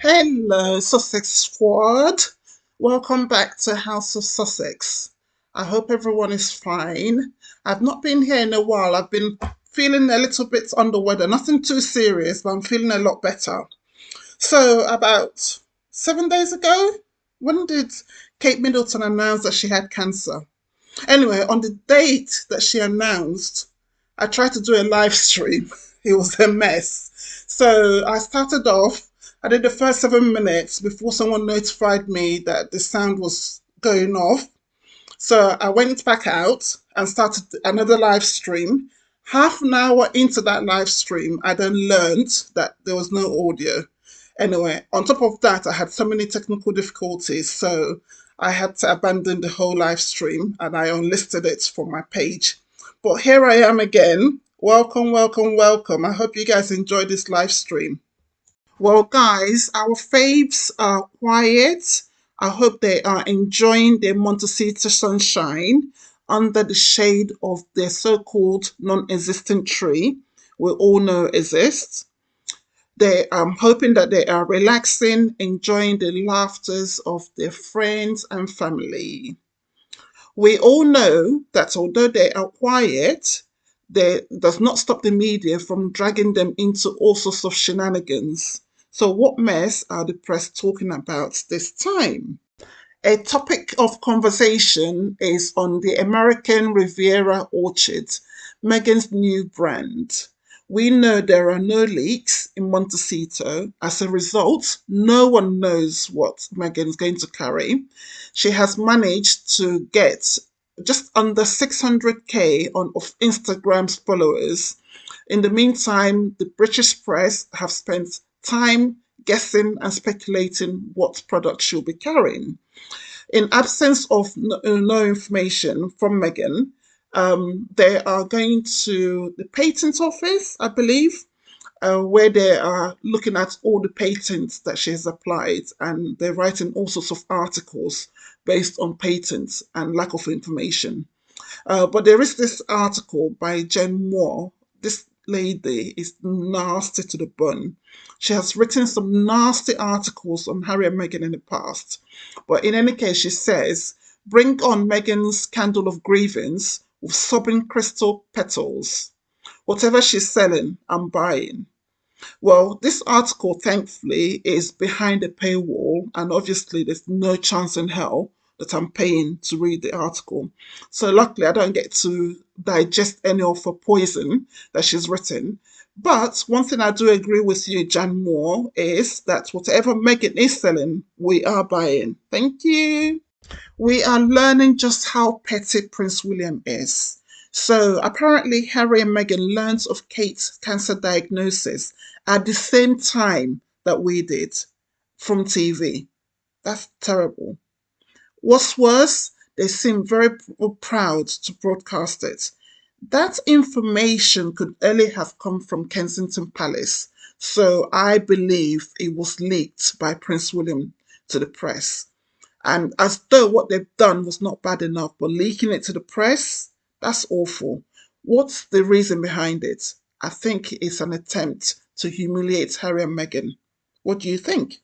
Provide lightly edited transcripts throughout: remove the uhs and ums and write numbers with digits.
Hello, Sussex squad. Welcome back to House of Sussex. I hope everyone is fine. I've not been here in a while. I've been feeling a little bit under weather. Nothing too serious, but I'm feeling a lot better. So, about 7 days ago, when did Kate Middleton announce that she had cancer? Anyway, on the date that she announced, I tried to do a live stream. It was a mess. So I started off, I did the first 7 minutes before someone notified me that the sound was going off. So I went back out and started another live stream. Half an hour into that live stream, I then learned that there was no audio. Anyway, on top of that, I had so many technical difficulties, so I had to abandon the whole live stream and I unlisted it from my page. But here I am again. Welcome, welcome, welcome. I hope you guys enjoyed this live stream. Well, guys, our faves are quiet. I hope they are enjoying their Montecito sunshine under the shade of their so called non existent tree we all know exists. They I'm hoping that they are relaxing, enjoying the laughters of their friends and family. We all know that although they are quiet, they does not stop the media from dragging them into all sorts of shenanigans. So what mess are the press talking about this time? A topic of conversation is on the American Riviera Orchard, Meghan's new brand. We know there are no leaks in Montecito. As a result, no one knows what Meghan's going to carry. She has managed to get just under 600k on of Instagram's followers. In the meantime, the British press have spent time guessing and speculating what product she'll be carrying. In absence of no information from Meghan, they are going to the patent office, I believe, where they are looking at all the patents that she has applied, and they're writing all sorts of articles based on patents and lack of information. But there is this article by Jen Moore. This lady is nasty to the bone. She has written some nasty articles on Harry and Meghan in the past. But in any case, she says, bring on Meghan's candle of grievance with sobbing crystal petals. Whatever she's selling, I'm buying. Well, this article, thankfully, is behind a paywall, and obviously, there's no chance in hell that I'm paying to read the article. So, luckily, I don't get to digest any of her poison that she's written. But one thing I do agree with you, Jan Moore, is that whatever Meghan is selling, we are buying. Thank you. We are learning just how petty Prince William is. So apparently, Harry and Meghan learned of Kate's cancer diagnosis at the same time that we did from TV. That's terrible. What's worse, they seem very proud to broadcast it. That information could only have come from Kensington Palace, so I believe it was leaked by Prince William to the press. And as though what they've done was not bad enough, but leaking it to the press, that's awful. What's the reason behind it? I think it's an attempt to humiliate Harry and Meghan. What do you think?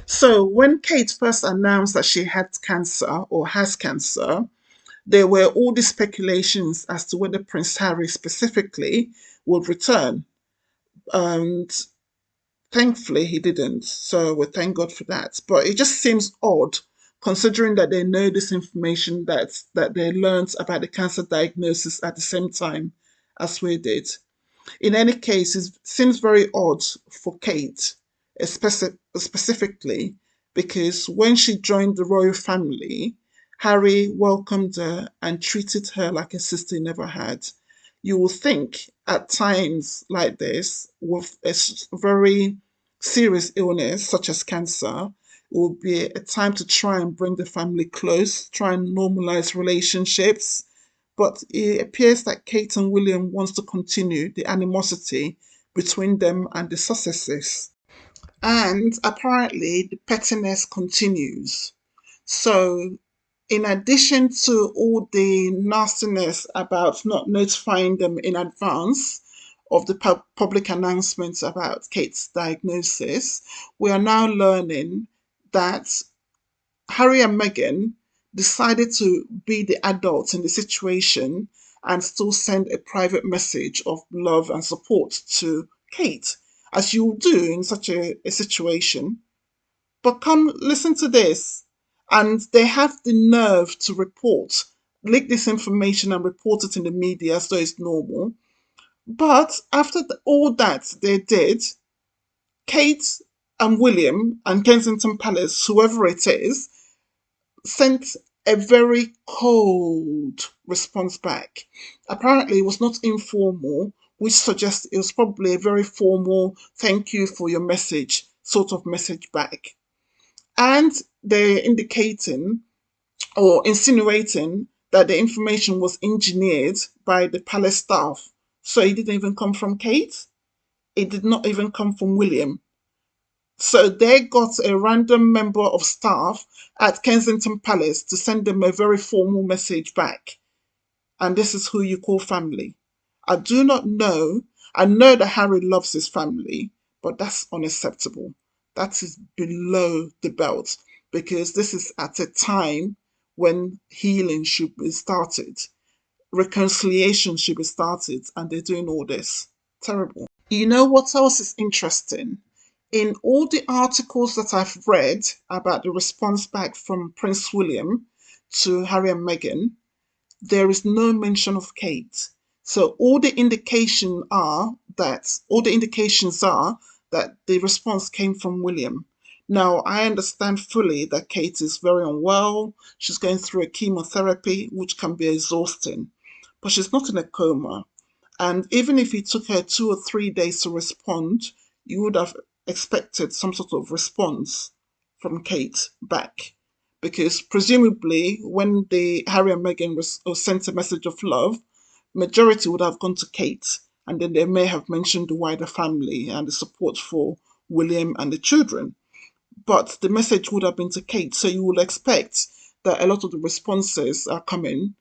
So, when Kate first announced that she had cancer or has cancer, there were all these speculations as to whether Prince Harry specifically would return. And thankfully, he didn't. So we thank God for that. But it just seems odd considering that they know this information that they learned about the cancer diagnosis at the same time as we did. In any case, it seems very odd for Kate, specifically, because when she joined the royal family, Harry welcomed her and treated her like a sister he never had. You will think at times like this, with a very serious illness such as cancer, it will be a time to try and bring the family close, try and normalize relationships. But it appears that Kate and William wants to continue the animosity between them and the Sussexes. And apparently the pettiness continues. So in addition to all the nastiness about not notifying them in advance of the public announcements about Kate's diagnosis, we are now learning that Harry and Meghan decided to be the adults in the situation and still send a private message of love and support to Kate, as you do in such a situation. But come listen to this. And they have the nerve to leak this information and report it in the media as though it's normal. But after all that they did, Kate and William and Kensington Palace, whoever it is, sent a very cold response back. Apparently, it was not informal, which suggests it was probably a very formal thank you for your message sort of message back. And they're indicating or insinuating that the information was engineered by the palace staff. So it didn't even come from Kate. It did not even come from William. So they got a random member of staff at Kensington Palace to send them a very formal message back. And this is who you call family. I do not know. I know that Harry loves his family, but that's unacceptable. That is below the belt because this is at a time when healing should be started, reconciliation should be started, and they're doing all this. Terrible. You know what else is interesting? In all the articles that I've read about the response back from Prince William to Harry and Meghan, there is no mention of Kate. So all the indications are that the response came from William. Now I understand fully that Kate is very unwell. She's going through a chemotherapy, which can be exhausting, but she's not in a coma. And even if it took her 2 or 3 days to respond, you would have expected some sort of response from Kate back. Because presumably, when the Harry and Meghan sent a message of love, majority would have gone to Kate, and then they may have mentioned the wider family and the support for William and the children. But the message would have been to Kate, so you would expect that a lot of the responses are coming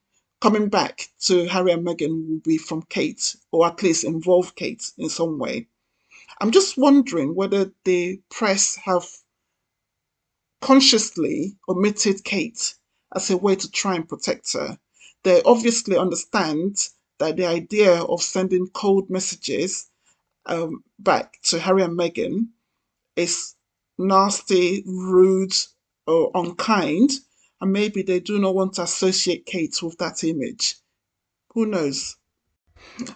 back to Harry and Meghan will be from Kate, or at least involve Kate in some way. I'm just wondering whether the press have consciously omitted Kate as a way to try and protect her. They obviously understand that the idea of sending cold messages back to Harry and Meghan is nasty, rude, or unkind, and maybe they do not want to associate Kate with that image. Who knows?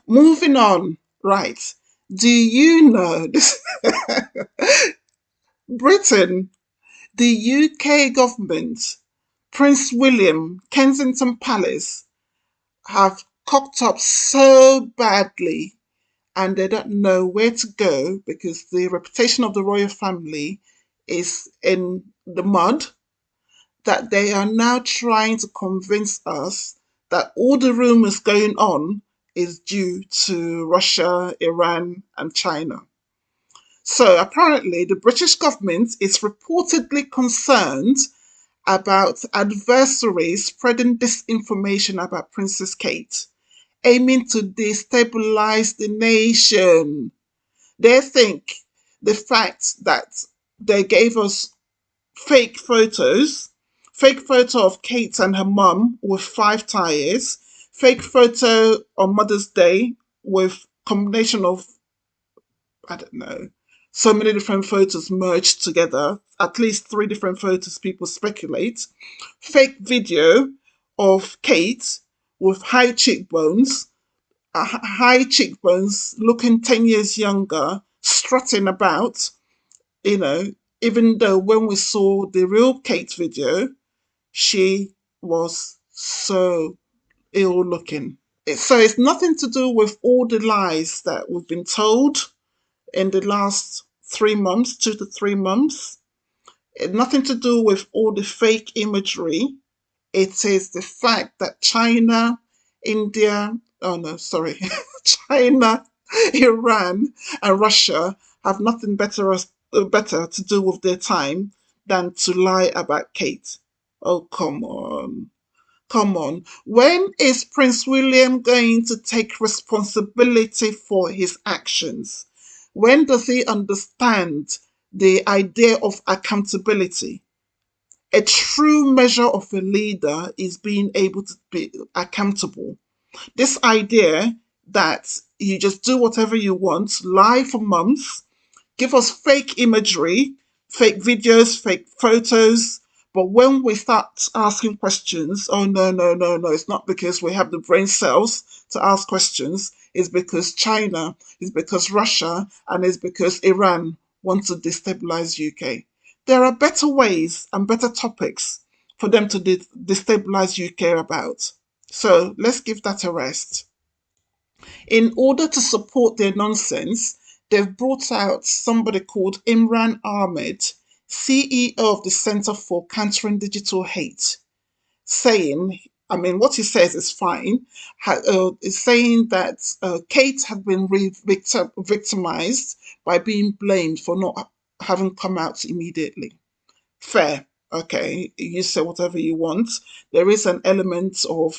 Moving on, right. Do you know this? Britain, the UK government, Prince William, Kensington Palace have cocked up so badly and they don't know where to go because the reputation of the royal family is in the mud that they are now trying to convince us that all the rumors going on is due to Russia, Iran, and China. So apparently, the British government is reportedly concerned about adversaries spreading disinformation about Princess Kate, aiming to destabilize the nation. They think the fact that they gave us fake photos, fake photo of Kate and her mum with 5 tires, fake photo on Mother's Day with combination of, I don't know, so many different photos merged together, at least 3 different photos people speculate, fake video of Kate with high cheekbones, looking 10 years younger, strutting about, you know, even though when we saw the real Kate video, she was so ill looking. So it's nothing to do with all the lies that we've been told in the last 3 months, 2 to 3 months. Nothing to do with all the fake imagery. It is the fact that China, India, oh no, sorry, China, Iran, and Russia have nothing better to do with their time than to lie about Kate. Oh, come on. Come on. When is Prince William going to take responsibility for his actions? When does he understand the idea of accountability? A true measure of a leader is being able to be accountable. This idea that you just do whatever you want, lie for months, give us fake imagery, fake videos, fake photos. But when we start asking questions, oh no, no, no, no, it's not because we have the brain cells to ask questions. It's because China, it's because Russia, and it's because Iran want to destabilize UK. There are better ways and better topics for them to destabilize UK about. So let's give that a rest. In order to support their nonsense, they've brought out somebody called Imran Ahmed, CEO of the Center for Countering Digital Hate, saying, I mean, what he says is fine, is saying that Kate had been victimized by being blamed for not having come out immediately. Fair. Okay, you say whatever you want. There is an element of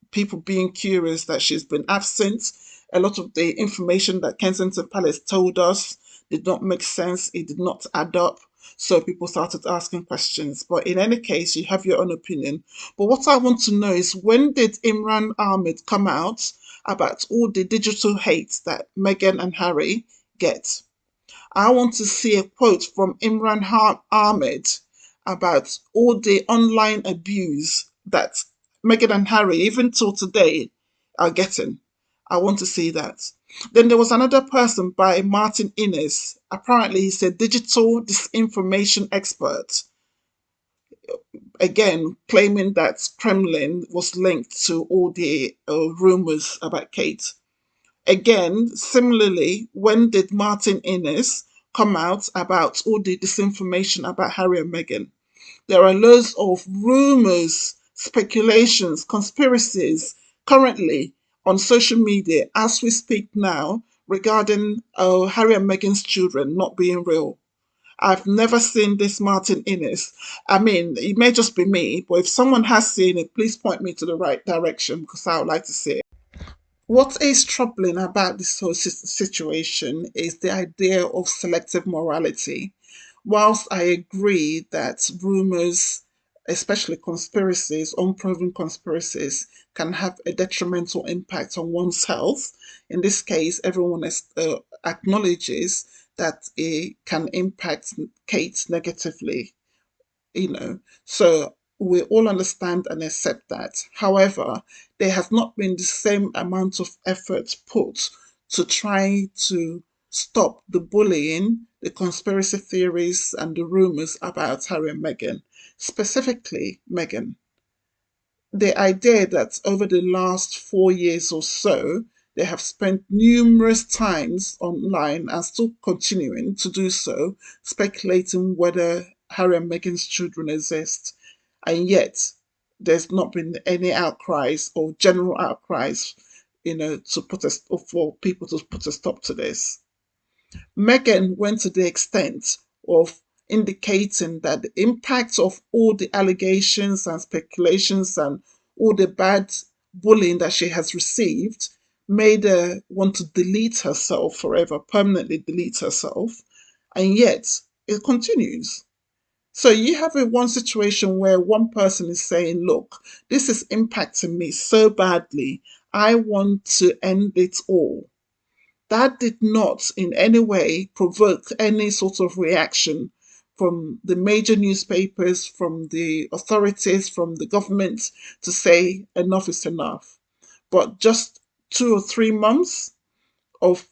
people being curious that she's been absent. A lot of the information that Kensington Palace told us did not make sense. It did not add up. So people started asking questions. But in any case, you have your own opinion. But what I want to know is, when did Imran Ahmed come out about all the digital hate that Meghan and Harry get? I want to see a quote from Imran Ahmed about all the online abuse that Meghan and Harry, even till today, are getting. I want to see that. Then there was another person by Martin Innes. Apparently, he's a digital disinformation expert. Again, claiming that Kremlin was linked to all the rumors about Kate. Again, similarly, when did Martin Innes come out about all the disinformation about Harry and Meghan? There are loads of rumors, speculations, conspiracies currently on social media as we speak now regarding Harry and Meghan's children not being real. I've never seen this Martin Innes. I mean, it may just be me, but if someone has seen it, please point me to the right direction because I would like to see it. What is troubling about this whole situation is the idea of selective morality. Whilst I agree that rumors, especially conspiracies, unproven conspiracies, can have a detrimental impact on one's health, in this case, everyone acknowledges that it can impact Kate negatively, so we all understand and accept that. However, there has not been the same amount of effort put to try to stop the bullying, the conspiracy theories, and the rumors about Harry and Meghan, specifically Meghan. The idea that over the last 4 years or so, they have spent numerous times online and still continuing to do so, speculating whether Harry and Meghan's children exist. And yet, there's not been any outcries or general outcries, to put us, or for people to put a stop to this. Meghan went to the extent of indicating that the impact of all the allegations and speculations and all the bad bullying that she has received made her want to delete herself forever, permanently delete herself. And yet it continues. So you have a one situation where one person is saying, look, this is impacting me so badly. I want to end it all. That did not in any way provoke any sort of reaction from the major newspapers, from the authorities, from the government to say enough is enough. But just 2 or 3 months of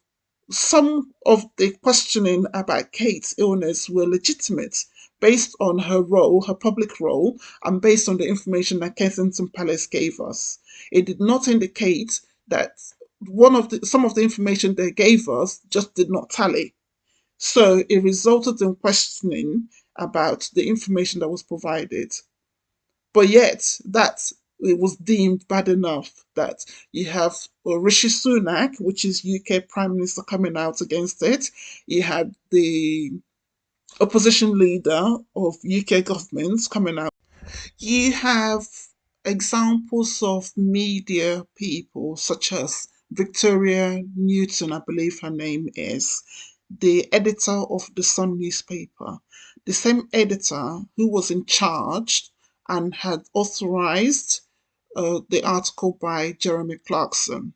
some of the questioning about Kate's illness were legitimate based on her role, her public role, and based on the information that Kensington Palace gave us. It did not indicate that some of the information they gave us just did not tally. So it resulted in questioning about the information that was provided. But yet, that it was deemed bad enough that you have Rishi Sunak, which is UK Prime Minister, coming out against it. You had the opposition leader of UK government coming out. You have examples of media people, such as Victoria Newton, I believe her name is, the editor of the Sun newspaper, the same editor who was in charge and had authorized the article by Jeremy Clarkson.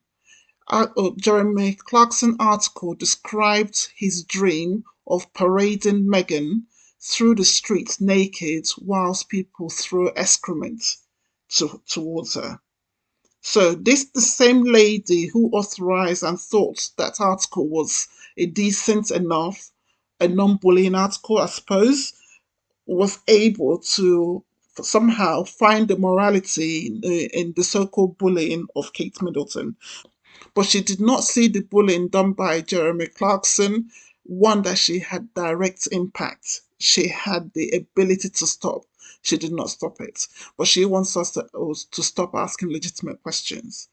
Jeremy Clarkson article described his dream of parading Meghan through the streets naked whilst people threw excrement towards her. So this the same lady who authorized and thought that article was a decent enough, a non-bullying article, I suppose, was able to somehow find the morality in the so-called bullying of Kate Middleton. But she did not see the bullying done by Jeremy Clarkson, one that she had direct impact. She had the ability to stop. She did not stop it. But she wants us to stop asking legitimate questions.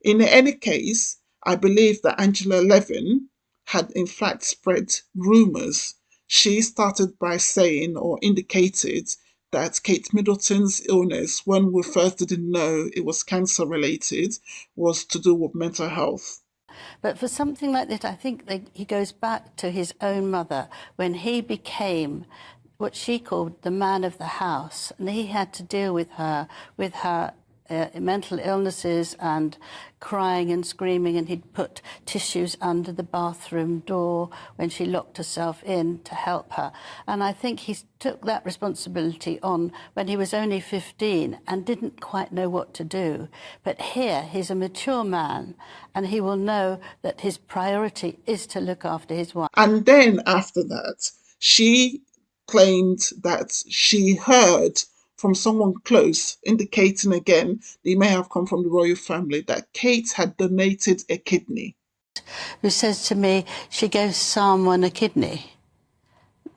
In any case, I believe that Angela Levin had in fact spread rumours. She started by saying or indicated that Kate Middleton's illness, when we first didn't know it was cancer related, was to do with mental health. But for something like this, I think that he goes back to his own mother when he became what she called the man of the house, and he had to deal with her mental illnesses and crying and screaming, and he'd put tissues under the bathroom door when she locked herself in to help her. And I think he took that responsibility on when he was only 15 and didn't quite know what to do. But here he's a mature man and he will know that his priority is to look after his wife. And then after that, she claimed that she heard from someone close, indicating again they may have come from the royal family, that Kate had donated a kidney. Who says to me she gave someone a kidney.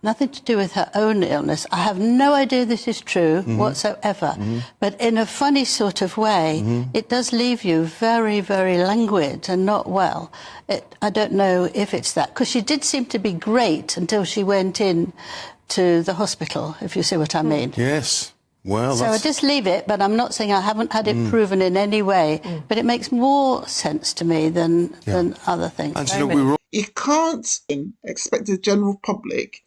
Nothing to do with her own illness. I have no idea this is true whatsoever. But in a funny sort of way, it does leave you very, very languid and not well. I don't know if it's that, because she did seem to be great until she went in to the hospital, if you see what I mean. Yes. Well, so I just leave it, but I'm not saying I haven't had it proven in any way. But it makes more sense to me than other things. Angela, you can't expect the general public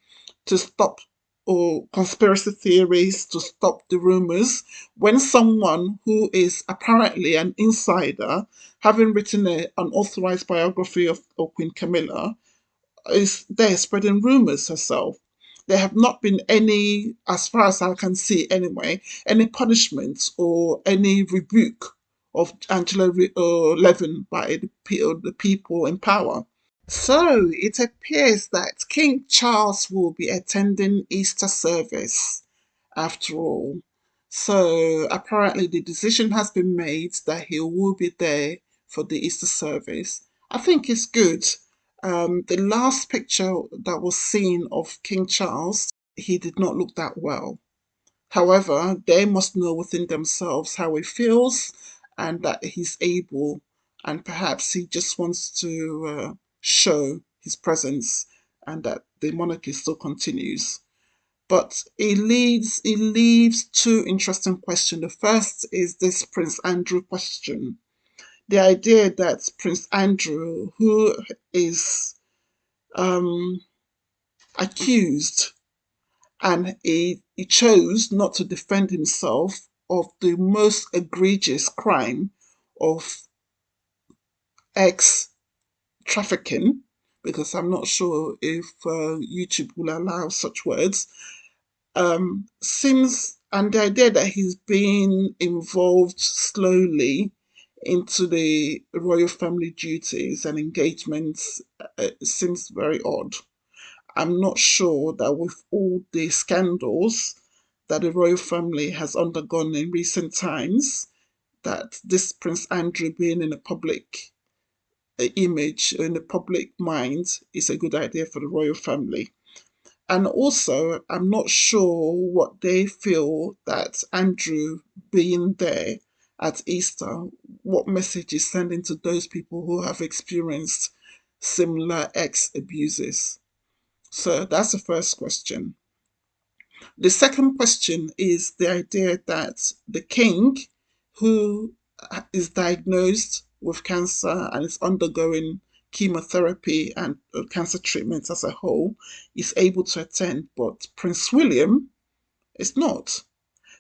to stop or conspiracy theories, to stop the rumors, when someone who is apparently an insider, having written an unauthorized biography of Queen Camilla, is there spreading rumors herself. There have not been any, as far as I can see anyway, any punishment or any rebuke of Angela Levin by the people in power. So it appears that King Charles will be attending Easter service after all. So apparently the decision has been made that he will be there for the Easter service. I think it's good. The last picture that was seen of King Charles, he did not look that well. However, they must know within themselves how he feels and that he's able, and perhaps he just wants to show his presence and that the monarchy still continues. But it leaves two interesting questions. The first is this Prince Andrew question. The idea that Prince Andrew, who is accused, and he chose not to defend himself of the most egregious crime of ex trafficking, because I'm not sure if YouTube will allow such words. Seems, and the idea that he's being involved slowly into the royal family duties and engagements seems very odd. I'm not sure that with all the scandals that the royal family has undergone in recent times, that this Prince Andrew being in a public image, in the public mind, is a good idea for the royal family. And also, I'm not sure what they feel that Andrew being there at Easter, what message is sending to those people who have experienced similar ex abuses. So that's the first question. The second question is the idea that the king who is diagnosed with cancer and is undergoing chemotherapy and cancer treatment as a whole is able to attend, but Prince William is not.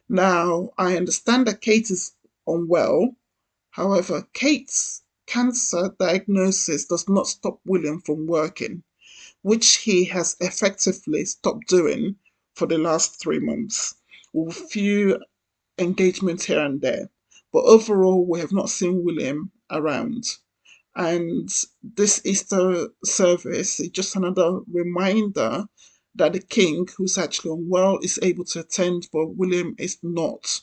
Now, I understand that Kate is unwell. However, Kate's cancer diagnosis does not stop William from working, which he has effectively stopped doing for the last 3 months, with few engagements here and there. But overall, we have not seen William around. And this Easter service is just another reminder that the king, who's actually unwell, is able to attend, but William is not.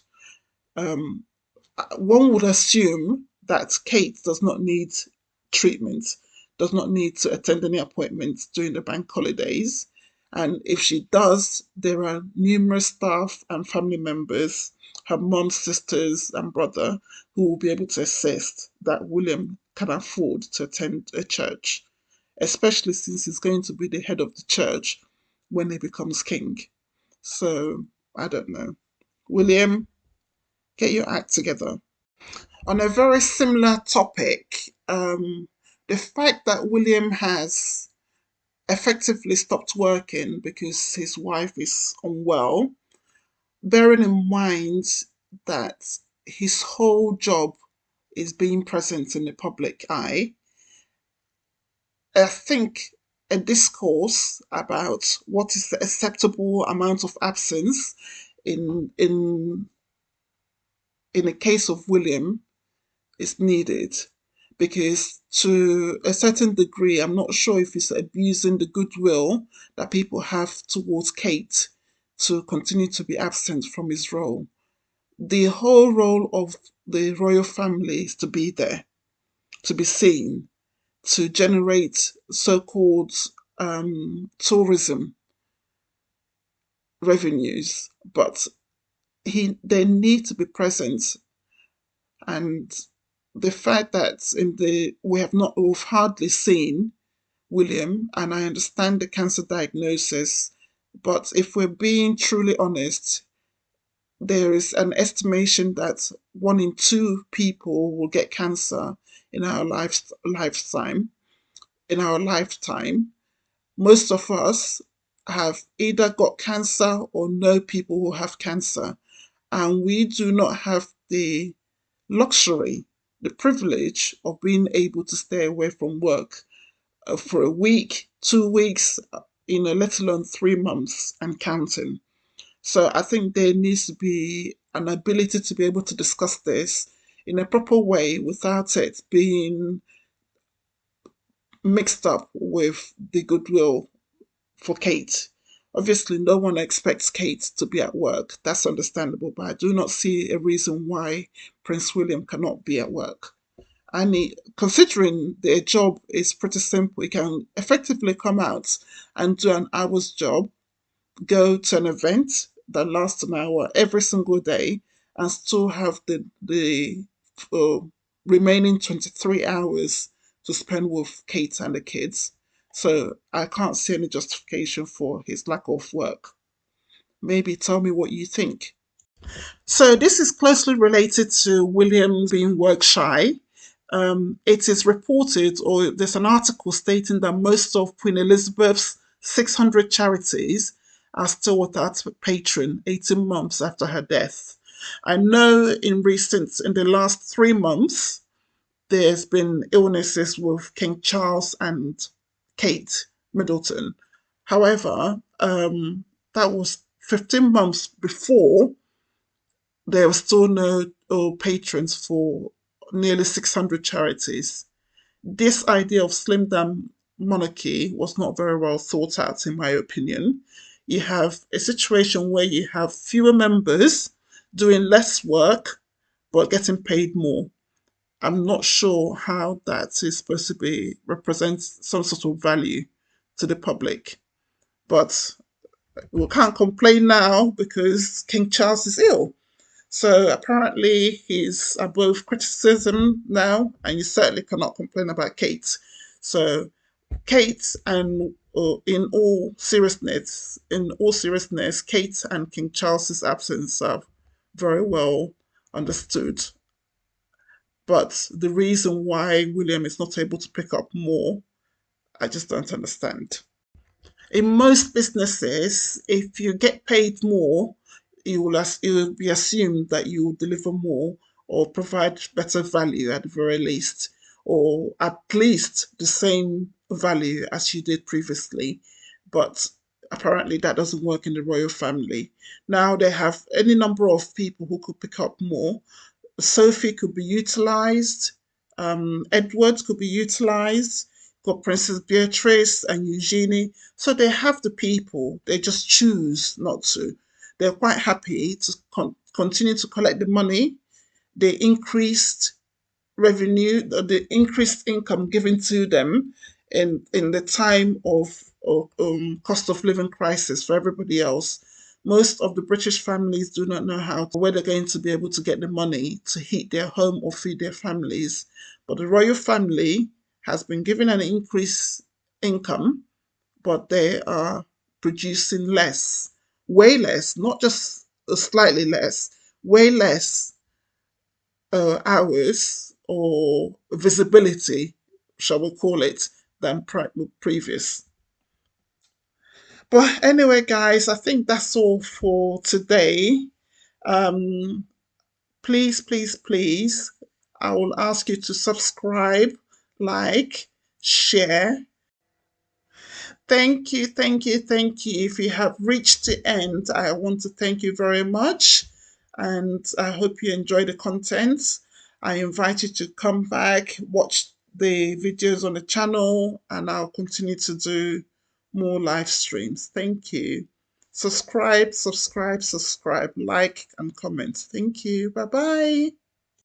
Um, one would assume that Kate does not need treatment, does not need to attend any appointments during the bank holidays. And if she does, there are numerous staff and family members, her mom, sisters, and brother, who will be able to assist that William can afford to attend a church, especially since he's going to be the head of the church when he becomes king. So, I don't know. William, get your act together. On a very similar topic, the fact that William has effectively stopped working because his wife is unwell, bearing in mind that his whole job is being present in the public eye, I think a discourse about what is the acceptable amount of absence in in in the case of William is needed, because to a certain degree, I'm not sure if he's abusing the goodwill that people have towards Kate to continue to be absent from his role. The whole role of the royal family is to be there, to be seen, to generate so called tourism revenues, but they need to be present. And the fact that we've hardly seen William, and I understand the cancer diagnosis, but if we're being truly honest, there is an estimation that 1 in 2 people will get cancer in our lifetime. In our lifetime, most of us have either got cancer or know people who have cancer, and we do not have the luxury, the privilege of being able to stay away from work for a week, 2 weeks, let alone 3 months and counting. So I think there needs to be an ability to be able to discuss this in a proper way without it being mixed up with the goodwill for Kate. Obviously, no one expects Kate to be at work. That's understandable, but I do not see a reason why Prince William cannot be at work. And considering their job is pretty simple, he can effectively come out and do an hour's job, go to an event that lasts an hour every single day, and still have the uh, remaining 23 hours to spend with Kate and the kids. So I can't see any justification for his lack of work. Maybe tell me what you think. So this is closely related to William being work shy. It is reported, or there's an article stating that most of Queen Elizabeth's 600 charities are still without a patron 18 months after her death. I know in the last 3 months, there's been illnesses with King Charles and Kate Middleton. However, that was 15 months before there were still no patrons for nearly 600 charities. This idea of slimmed down monarchy was not very well thought out, in my opinion. You have a situation where you have fewer members doing less work but getting paid more. I'm not sure how that is supposed to be represents some sort of value to the public. But we can't complain now because King Charles is ill. So apparently he's above criticism now, and you certainly cannot complain about Kate. So Kate and in all seriousness, Kate and King Charles's absence are very well understood But the reason why William is not able to pick up more, I just don't understand. In most businesses, if you get paid more, it will be assumed that you will deliver more or provide better value at the very least, or at least the same value as you did previously. But apparently, that doesn't work in the royal family. Now they have any number of people who could pick up more. Sophie could be utilized. Edward could be utilized. Got Princess Beatrice and Eugenie. So they have the people. They just choose not to. They're quite happy to continue to collect the money. They increased revenue, the increased income given to them in the time of cost of living crisis for everybody else. Most of the British families do not know where they're going to be able to get the money to heat their home or feed their families. But the royal family has been given an increased income, but they are producing less, way less, not just slightly less, way less hours or visibility, shall we call it, than previous. But anyway, guys, I think that's all for today. Um, please, please, please, I will ask you to subscribe, like, share. Thank you, thank you, thank you. If you have reached the end, I want to thank you very much. And I hope you enjoy the content. I invite you to come back, watch the videos on the channel, and I'll continue to do more live streams. Thank you. Subscribe, subscribe, subscribe, like, and comment. Thank you. Bye bye.